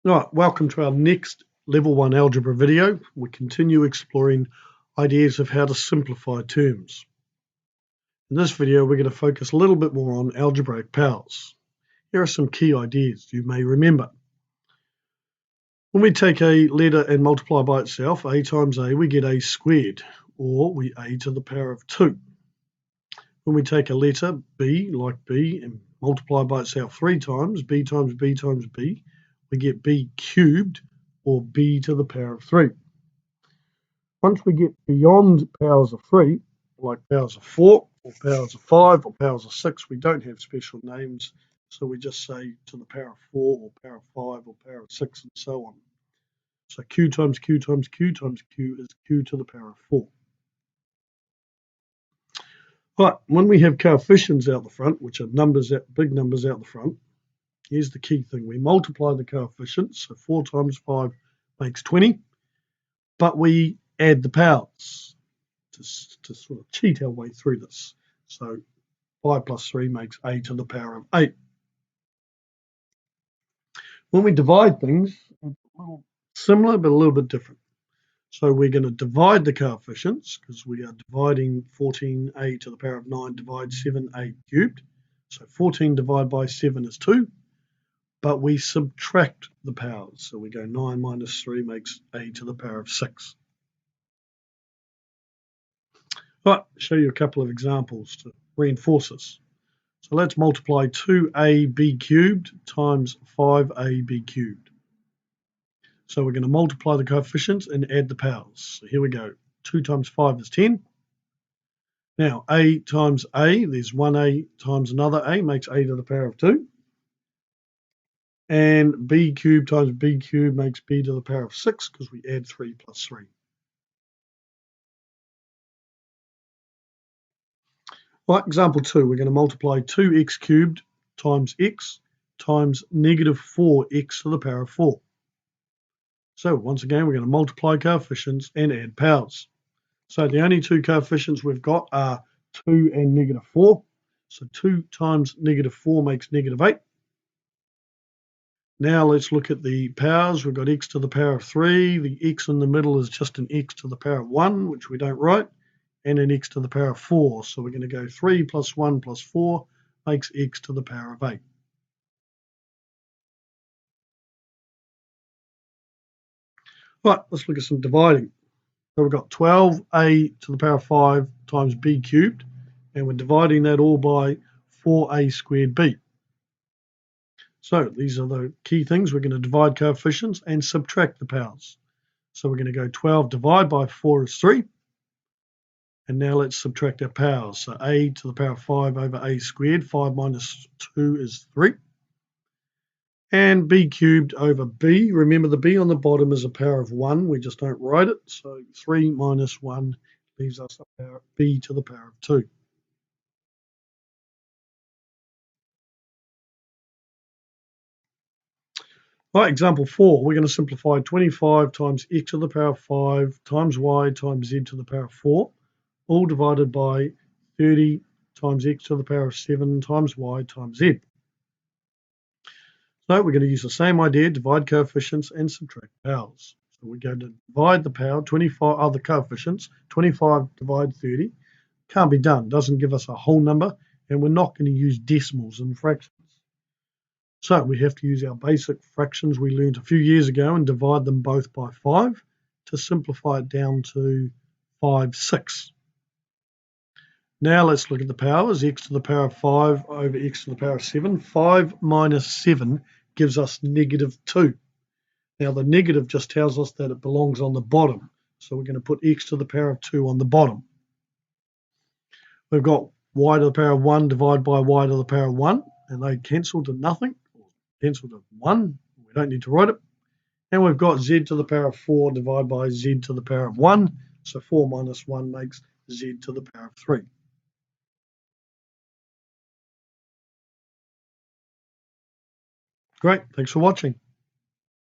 Right, welcome to our next Level 1 algebra video. We continue exploring ideas of how to simplify terms. In this video, we're going to focus a little bit more on algebraic powers. Here are some key ideas you may remember. When we take a letter and multiply by itself, a times a, we get a squared, or a to the power of 2. When we take a letter, b, like b, and multiply by itself 3 times, b times b times b, we get b cubed, or b to the power of 3. Once we get beyond powers of 3, like powers of 4, or powers of 5, or powers of 6, we don't have special names, so we just say to the power of 4, or power of 5, or power of 6, and so on. So q times q times q times q is q to the power of 4. But when we have coefficients out the front, which are big numbers out the front, here's the key thing. We multiply the coefficients, so 4 times 5 makes 20, but we add the powers to sort of cheat our way through this. So 5 plus 3 makes a to the power of 8. When we divide things, it's a little similar but a little bit different. So we're going to divide the coefficients because we are dividing 14a to the power of 9 divides 7a cubed. So 14 divided by 7 is 2, but we subtract the powers. So we go 9 minus 3 makes a to the power of 6. Right, show you a couple of examples to reinforce this. So let's multiply 2ab cubed times 5ab cubed. So we're going to multiply the coefficients and add the powers. So here we go. 2 times 5 is 10. Now a times a, there's 1a times another a makes a to the power of 2. And b cubed times b cubed makes b to the power of 6 because we add 3 plus 3. Right, example 2, we're going to multiply 2x cubed times x times negative 4x to the power of 4. So once again, we're going to multiply coefficients and add powers. So the only two coefficients we've got are 2 and negative 4. So 2 times negative 4 makes negative 8. Now let's look at the powers. We've got x to the power of 3. The x in the middle is just an x to the power of 1, which we don't write, and an x to the power of 4. So we're going to go 3 plus 1 plus 4 makes x to the power of 8. Right, let's look at some dividing. So we've got 12a to the power of 5 times b cubed, and we're dividing that all by 4a squared b. So these are the key things. We're going to divide coefficients and subtract the powers. So we're going to go 12 divided by 4 is 3. And now let's subtract our powers. So a to the power of 5 over a squared. 5 minus 2 is 3. And b cubed over b. Remember the b on the bottom is a power of 1. We just don't write it. So 3 minus 1 leaves us a power b to the power of 2. Right, example 4, we're going to simplify 25 times x to the power of 5 times y times z to the power of 4, all divided by 30 times x to the power of 7 times y times z. So we're going to use the same idea, divide coefficients and subtract powers. So we're going to divide the power, 25 other coefficients, 25 divide 30. Can't be done, doesn't give us a whole number, and we're not going to use decimals and fractions. So we have to use our basic fractions we learned a few years ago and divide them both by 5 to simplify it down to 5/6. Now let's look at the powers. X to the power of 5 over x to the power of 7. 5 minus 7 gives us negative 2. Now the negative just tells us that it belongs on the bottom. So we're going to put x to the power of 2 on the bottom. We've got y to the power of 1 divided by y to the power of 1, and they cancel to nothing. Cancel to 1. We don't need to write it. And we've got z to the power of 4 divided by z to the power of 1. So 4 minus 1 makes z to the power of 3. Great. Thanks for watching.